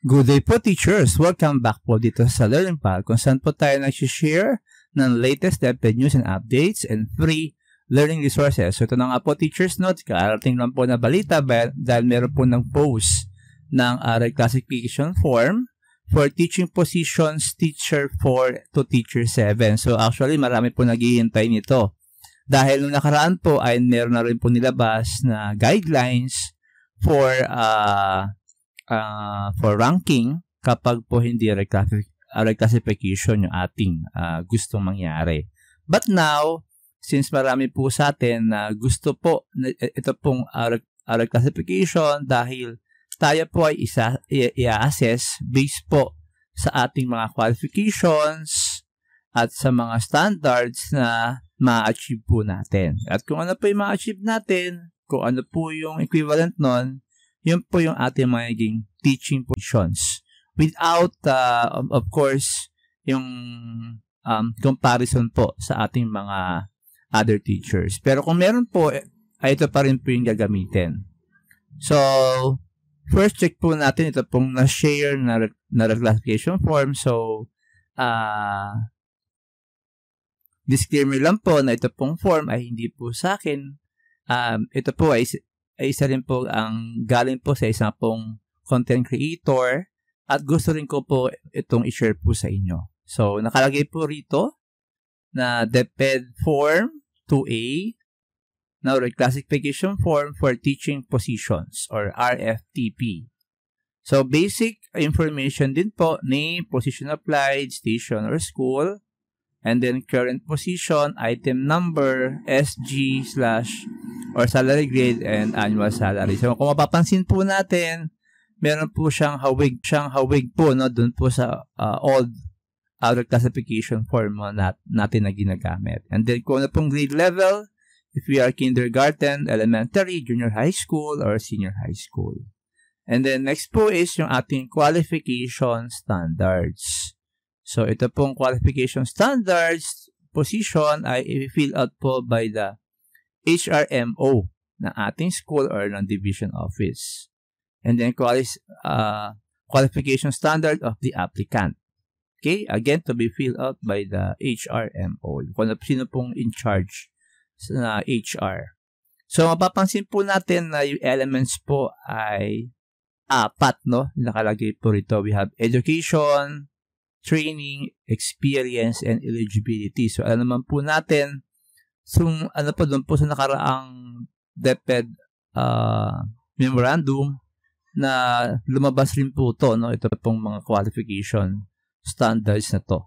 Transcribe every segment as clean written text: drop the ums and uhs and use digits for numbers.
Good day po, teachers! Welcome back po dito sa Learning Pal kung saan po tayo nag-share ng latest DepEd news and updates and free learning resources. So ito na nga po, teachers notes, kaarating lang po na balita dahil meron po ng post ng reclassification form for teaching positions Teacher 4 to Teacher 7. So actually, marami po naghihintay nito. Dahil nung nakaraan po ay meron na rin po nilabas na guidelines for ranking kapag po hindi reclassification yung ating gustong mangyari. But now, since marami po sa atin na gusto po ito pong reclassification dahil tayo po ay i-assess based po sa ating mga qualifications at sa mga standards na ma-achieve po natin. At kung ano po yung ma-achieve natin, kung ano po yung equivalent nun, yun po yung ating magiging teaching positions. Without, of course, yung comparison po sa ating mga other teachers. Pero kung meron po, ay ito pa rin po yung gagamitin. So, first check po natin ito pong na-share na reclassification form. So, disclaimer lang po na ito pong form ay hindi po sa akin. Ito po ay isa rin po ang galing po sa isang pong content creator at gusto rin ko po itong i-share po sa inyo. So, nakalagay po rito na DepEd Form 2A na reclassification form for teaching positions or RFTP. So, basic information din po, name, position applied, station or school, and then current position, item number, SG/ or salary grade and annual salary. So kung mapapansin po natin, meron po siyang hawig po no doon po sa old reclassification form natin na ginagamit. And then kung ano pong grade level, if we are kindergarten, elementary, junior high school, or senior high school. And then next po is yung ating qualification standards. So ito pong qualification standards position ay i-fill out po by the HRMO ng ating school or ng division office. And then qualification standard of the applicant. Okay? Again, to be filled out by the HRMO. Kung sino pong in charge sa HR. So, mapapansin po natin na yung elements po ay 4, no? Nakalagay po rito. We have education, training, experience, and eligibility. So, alam naman po natin, so, ano po doon po sa nakaraang DepEd memorandum na lumabas rin po to, no? Ito pong mga qualification standards na to.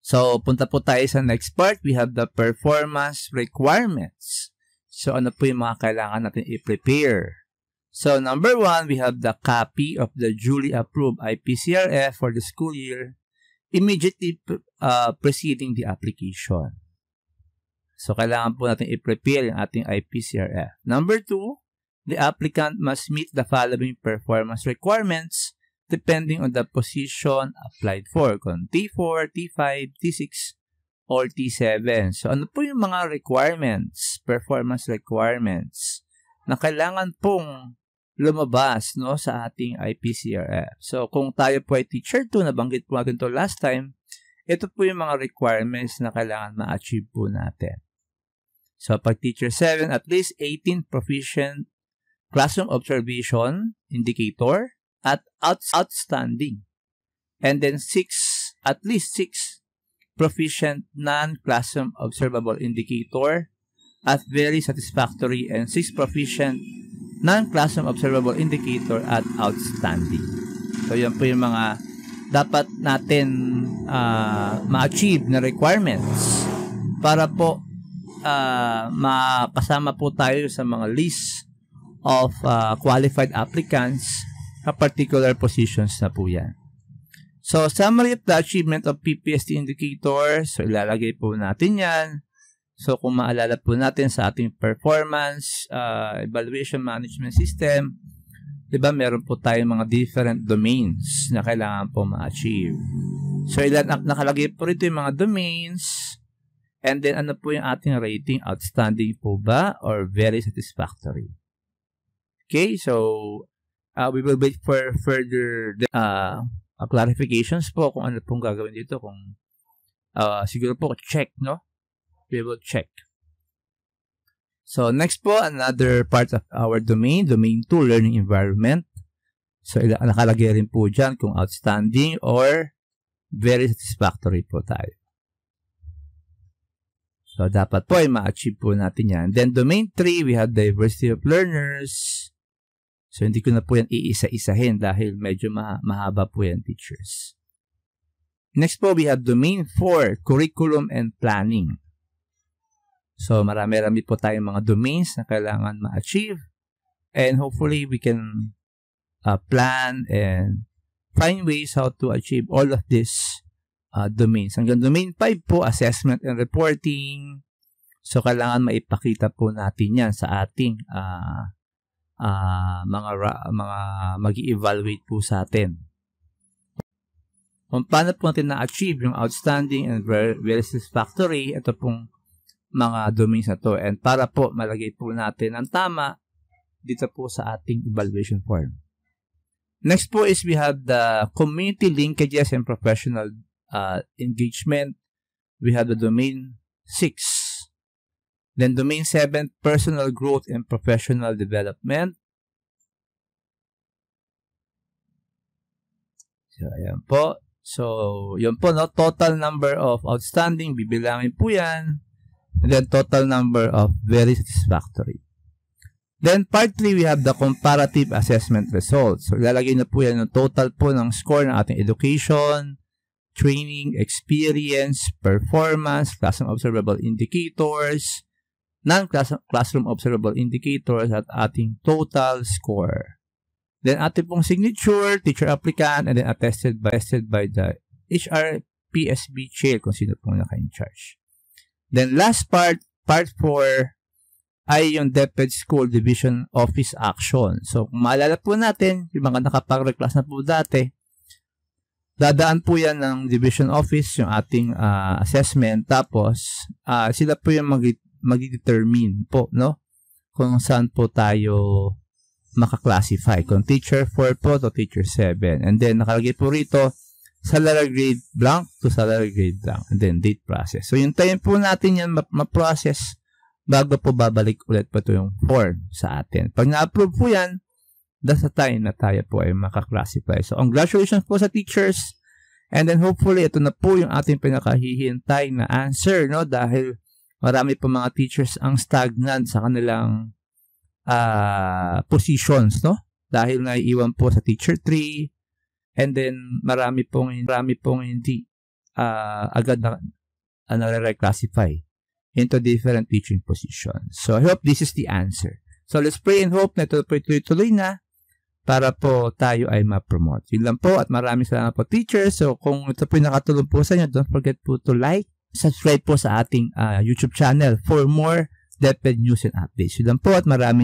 So, punta po tayo sa next part. We have the performance requirements. So, ano po yung mga kailangan natin i-prepare? So, number 1, we have the copy of the duly approved IPCRF for the school year immediately preceding the application. So, kailangan po natin i-prepare yung ating IPCRF. Number 2, the applicant must meet the following performance requirements depending on the position applied for. Kung T4, T5, T6, or T7. So, ano po yung mga requirements, performance requirements na kailangan pong lumabas no, sa ating IPCRF. So, kung tayo po ay Teacher 2, nabanggit po natin ito last time, ito po yung mga requirements na kailangan ma-achieve po natin. So, pag Teacher 7, at least 18 proficient classroom observation indicator at outstanding. And then at least 6 proficient non-classroom observable indicator at very satisfactory, and 6 proficient non-classroom observable indicator at outstanding. So, yan po yung mga dapat natin ma-achieve na requirements para po makasama po tayo sa mga list of qualified applicants sa particular positions na po yan. So, summary of the achievement of PPST indicators. So, ilalagay po natin yan. So, kung maalala po natin sa ating performance evaluation management system, diba, meron po tayong mga different domains na kailangan po ma-achieve. So, nakalagay po rito yung mga domains. And then, ano po yung ating rating? Outstanding po ba? Or very satisfactory? Okay, so, We will wait for further clarifications po kung ano pong gagawin dito. Kung siguro po check, no? We will check. So, next po, another part of our domain 2, learning environment. So, nakalagay rin po dyan kung outstanding or very satisfactory po tayo. So, dapat po ay ma-achieve po natin yan. Then, domain 3, we have diversity of learners. So, hindi ko na po yan iisa-isahin dahil medyo mahaba po yan, teachers. Next po, we have domain 4, curriculum and planning. So, marami-rami po tayong mga domains na kailangan ma-achieve. And hopefully, we can plan and find ways how to achieve all of these domains. Hanggang domain 5 po, assessment and reporting. So, kailangan maipakita po natin yan sa ating mga mag-i-evaluate po sa atin. Kung paano po natin na-achieve yung outstanding and very satisfactory, ito pong mga domains na to. And para po malagay po natin ang tama dito po sa ating evaluation form. Next po is we have the community linkages and professional engagement. We have the domain 6. Then domain 7, personal growth and professional development. So, ayan po. So, yun po, no? Total number of outstanding, bibilangin po yan. And then, total number of very satisfactory. Then, part 3, we have the comparative assessment results. So, ilalagay na po yan yung total po ng score ng ating education, training, experience, performance, classroom observable indicators, non-classroom observable indicators, at ating total score. Then, ating pong signature, teacher applicant, and then attested by the HRPSB chair kung sino pong naka-in-charge. Then, last part 4, ay yung DepEd School Division Office Action. So, kung maalala po natin, yung mga nakapag-reclass na po dati, dadaan po yan ng Division Office, yung ating assessment, tapos sila po yung mag-determine po, no? Kung saan po tayo maka-classify. Kung teacher 4 po to teacher 7. And then, nakalagay po rito, salary grade blank to salary grade blank. And then, date process. So, yung time po natin yan ma-process bago po babalik ulit po ito yung form sa atin. Pag na-approve po yan, that's the time na tayo po ay maka-classify. So, congratulations po sa teachers. And then, hopefully, ito na po yung ating pinakahihintay na answer, no? Dahil marami po mga teachers ang stagnant sa kanilang positions, no? Dahil naiiwan po sa teacher 3. And then, marami pong hindi agad na reclassify into different teaching positions. So, I hope this is the answer. So, let's pray and hope na ito po tuloy na para po tayo ay ma-promote. Yun lang po at maraming salamat po, teachers. So, kung ito po yung nakatulong po sa inyo, don't forget po to like, subscribe po sa ating YouTube channel for more DepEd news and updates. Yun lang po at maraming